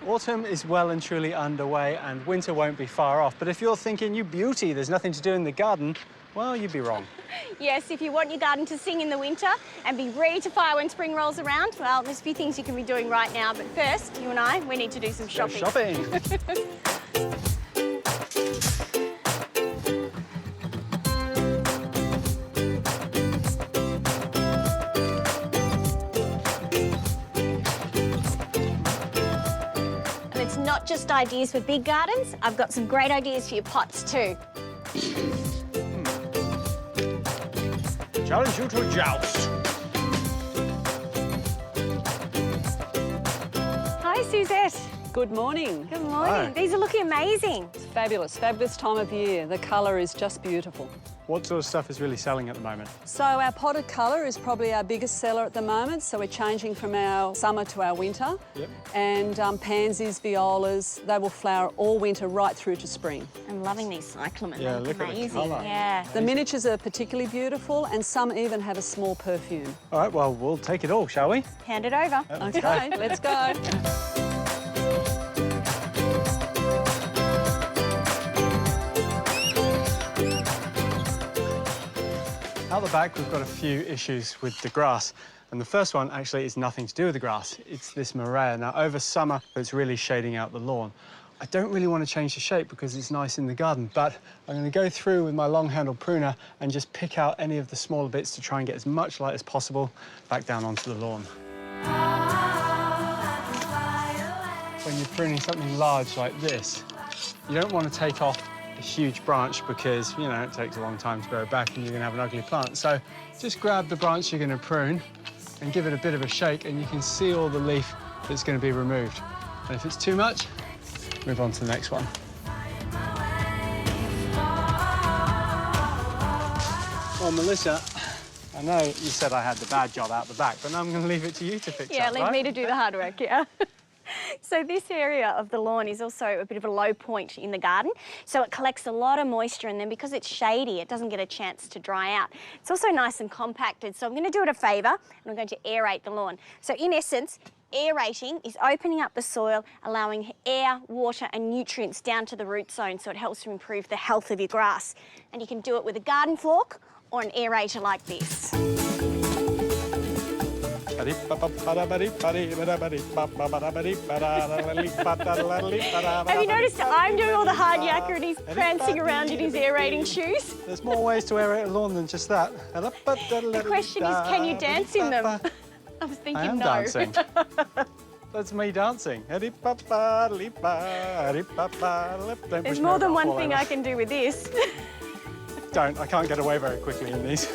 Autumn is well and truly underway and winter won't be far off. But if you're thinking, you beauty, there's nothing to do in the garden, well, you'd be wrong. Yes, if you want your garden to sing in the winter and be ready to fire when spring rolls around, well, there's a few things you can be doing right now. But first, you and I, we need to do some shopping. Shopping. Not just ideas for big gardens, I've got some great ideas for your pots too. Challenge you to a joust. Hi, Suzette. Good morning. Good morning. Hi. These are looking amazing. It's fabulous, fabulous time of year. The colour is just beautiful. What sort of stuff is really selling at the moment? So our potted colour is probably our biggest seller at the moment. So we're changing from our summer to our winter. Yep. And pansies, violas, they will flower all winter right through to spring. I'm loving these cyclamen. Yeah, They're look at the amazing. colour. Yeah. The miniatures are particularly beautiful and some even have a small perfume. All right, well, we'll take it all, shall we? Hand it over. Okay, let's go. Out the back, we've got a few issues with the grass. And the first one actually is nothing to do with the grass. It's this morea. Now, over summer, it's really shading out the lawn. I don't really want to change the shape because it's nice in the garden, but I'm going to go through with my long-handled pruner and just pick out any of the smaller bits to try and get as much light as possible back down onto the lawn. When you're pruning something large like this, you don't want to take off a huge branch because, you know, it takes a long time to grow back and you're going to have an ugly plant. So just grab the branch you're going to prune and give it a bit of a shake and you can see all the leaf that's going to be removed. And if it's too much, move on to the next one. Well, Melissa, I know you said I had the bad job out the back, but now I'm going to leave it to you to fix Yeah, up, leave right? me to do the hard work, yeah. So this area of the lawn is also a bit of a low point in the garden, so it collects a lot of moisture and then because it's shady, it doesn't get a chance to dry out. It's also nice and compacted, so I'm going to do it a favour and I'm going to aerate the lawn. So in essence, aerating is opening up the soil, allowing air, water and nutrients down to the root zone, so it helps to improve the health of your grass. And you can do it with a garden fork or an aerator like this. Have you noticed I'm doing all the hard yakka and he's prancing around in his aerating shoes? There's more ways to aerate a lawn than just that. The question is, can you dance in them? I was thinking I am no. dancing. That's me dancing. There's more than one thing I can do with this. Don't. I can't get away very quickly in these.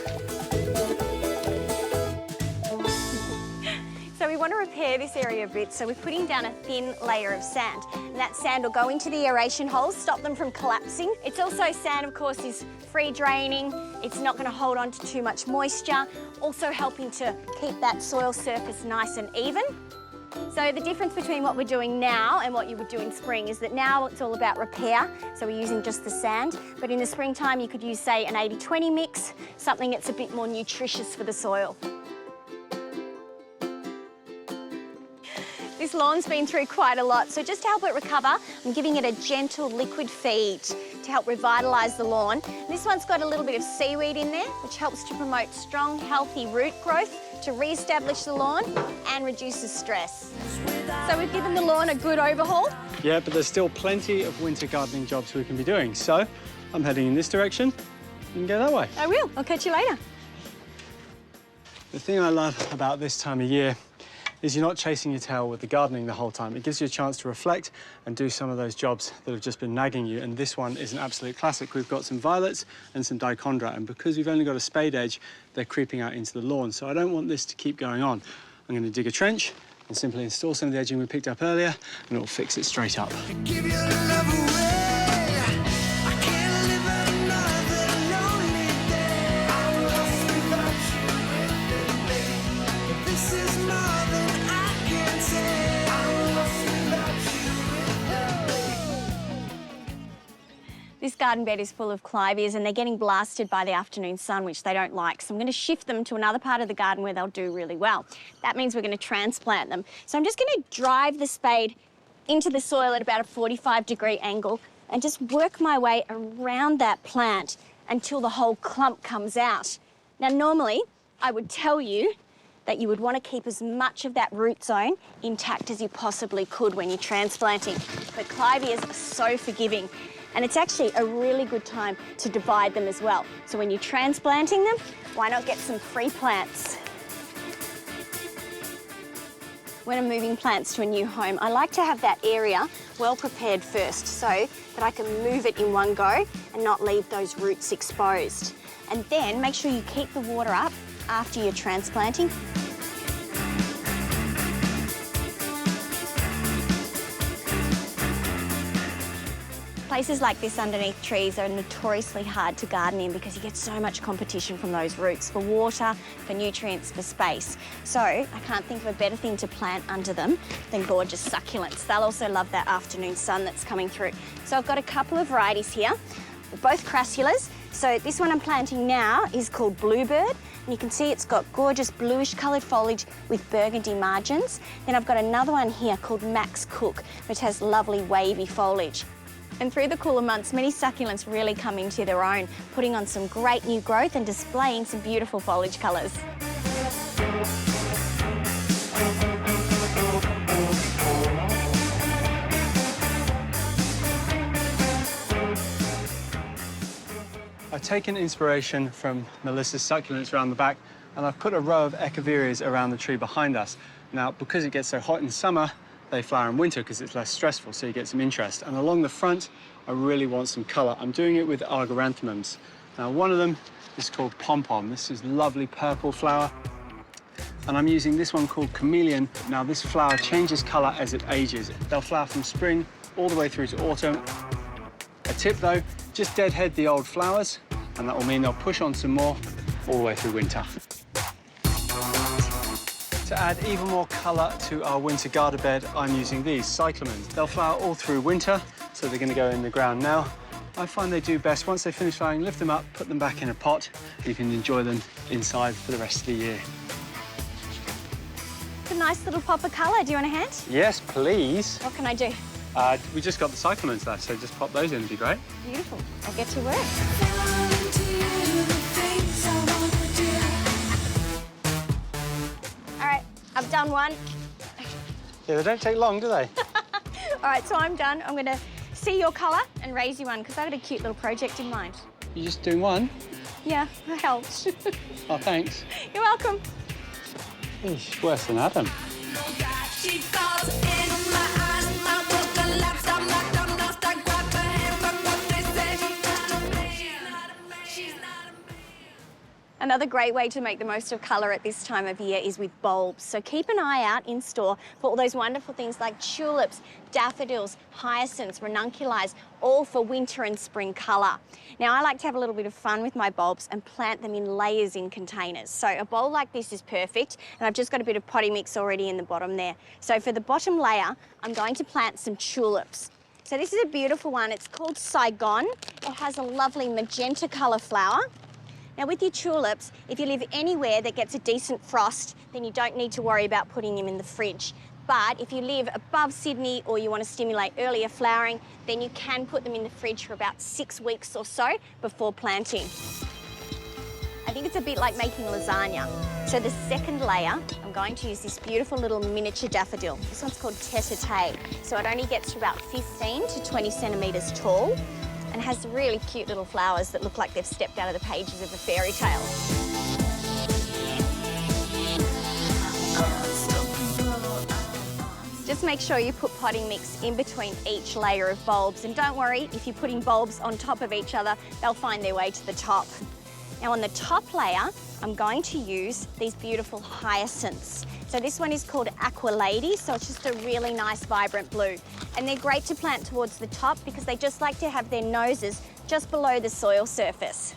So we want to repair this area a bit, so we're putting down a thin layer of sand. And that sand will go into the aeration holes, stop them from collapsing. It's also, sand of course is free draining, it's not going to hold on to too much moisture, also helping to keep that soil surface nice and even. So the difference between what we're doing now and what you would do in spring is that now it's all about repair, so we're using just the sand. But in the springtime you could use, say, an 80-20 mix, something that's a bit more nutritious for the soil. This lawn's been through quite a lot, so just to help it recover, I'm giving it a gentle liquid feed to help revitalise the lawn. And this one's got a little bit of seaweed in there, which helps to promote strong, healthy root growth, to re-establish the lawn and reduces stress. So we've given the lawn a good overhaul. Yeah, but there's still plenty of winter gardening jobs we can be doing. So I'm heading in this direction. You can go that way. I will. I'll catch you later. The thing I love about this time of year is you're not chasing your tail with the gardening the whole time. It gives you a chance to reflect and do some of those jobs that have just been nagging you, and this one is an absolute classic. We've got some violets and some dichondra, and because we've only got a spade edge, they're creeping out into the lawn, so I don't want this to keep going on. I'm going to dig a trench and simply install some of the edging we picked up earlier, and it'll fix it straight up. This garden bed is full of clivias and they're getting blasted by the afternoon sun, which they don't like. So I'm going to shift them to another part of the garden where they'll do really well. That means we're going to transplant them. So I'm just going to drive the spade into the soil at about a 45-degree angle and just work my way around that plant until the whole clump comes out. Now, normally, I would tell you that you would want to keep as much of that root zone intact as you possibly could when you're transplanting. But clivias are so forgiving, and it's actually a really good time to divide them as well. So when you're transplanting them, why not get some free plants? When I'm moving plants to a new home, I like to have that area well prepared first so that I can move it in one go and not leave those roots exposed. And then make sure you keep the water up after you're transplanting. Places like this underneath trees are notoriously hard to garden in because you get so much competition from those roots for water, for nutrients, for space. So I can't think of a better thing to plant under them than gorgeous succulents. They'll also love that afternoon sun that's coming through. So I've got a couple of varieties here, both crassulas. So this one I'm planting now is called Bluebird, and you can see it's got gorgeous bluish coloured foliage with burgundy margins. Then I've got another one here called Max Cook, which has lovely wavy foliage. And through the cooler months, many succulents really come into their own, putting on some great new growth and displaying some beautiful foliage colours. I've taken inspiration from Melissa's succulents around the back, and I've put a row of echeverias around the tree behind us. Now, because it gets so hot in summer, they flower in winter because it's less stressful, so you get some interest. And along the front, I really want some colour. I'm doing it with argyranthemums. Now, one of them is called Pom-Pom. This is lovely purple flower. And I'm using this one called Chameleon. Now, this flower changes colour as it ages. They'll flower from spring all the way through to autumn. A tip, though, just deadhead the old flowers, and that will mean they'll push on some more all the way through winter. To add even more colour to our winter garter bed, I'm using these cyclamens. They'll flower all through winter, so they're going to go in the ground now. I find they do best once they finish flowering, lift them up, put them back in a pot. You can enjoy them inside for the rest of the year. It's a nice little pop of colour. Do you want a hand? Yes, please. What can I do? We just got the cyclamens left, so just pop those in, it'd be great. Beautiful. I'll get to work. All right, I've done one. Yeah, they don't take long, do they? All right, so I'm done. I'm going to see your colour and raise you one because I've got a cute little project in mind. You're just doing one? Yeah, that helps. Oh, thanks. You're welcome. Eesh, worse than Adam. Another great way to make the most of colour at this time of year is with bulbs. So keep an eye out in store for all those wonderful things like tulips, daffodils, hyacinths, ranunculites, all for winter and spring colour. Now, I like to have a little bit of fun with my bulbs and plant them in layers in containers. So a bowl like this is perfect, and I've just got a bit of potting mix already in the bottom there. So for the bottom layer, I'm going to plant some tulips. So this is a beautiful one. It's called Saigon. It has a lovely magenta colour flower. Now, with your tulips, if you live anywhere that gets a decent frost, then you don't need to worry about putting them in the fridge. But if you live above Sydney or you want to stimulate earlier flowering, then you can put them in the fridge for about 6 weeks or so before planting. I think it's a bit like making lasagna. So the second layer, I'm going to use this beautiful little miniature daffodil. This one's called Tete. So it only gets to about 15 to 20 centimetres tall, and has really cute little flowers that look like they've stepped out of the pages of a fairy tale. Just make sure you put potting mix in between each layer of bulbs, and don't worry, if you're putting bulbs on top of each other, they'll find their way to the top. Now, on the top layer, I'm going to use these beautiful hyacinths. So this one is called Aqua Lady, so it's just a really nice vibrant blue. And they're great to plant towards the top because they just like to have their noses just below the soil surface.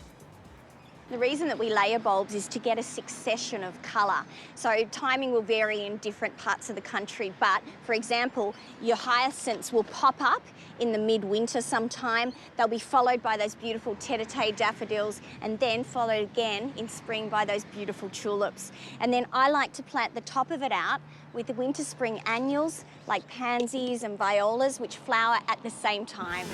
The reason that we layer bulbs is to get a succession of colour. So timing will vary in different parts of the country, but for example, your hyacinths will pop up in the midwinter sometime. They'll be followed by those beautiful tete-a-tete daffodils and then followed again in spring by those beautiful tulips. And then I like to plant the top of it out with the winter-spring annuals like pansies and violas, which flower at the same time.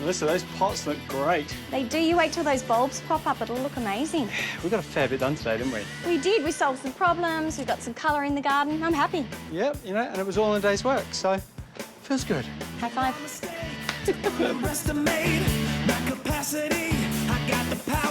Melissa, those pots look great. They do. You wait till those bulbs pop up, it'll look amazing. We got a fair bit done today, didn't we? We did. We solved some problems. We've got some colour in the garden. I'm happy. Yep, you know, and it was all in a day's work, so feels good. High five. My capacity, I got the power.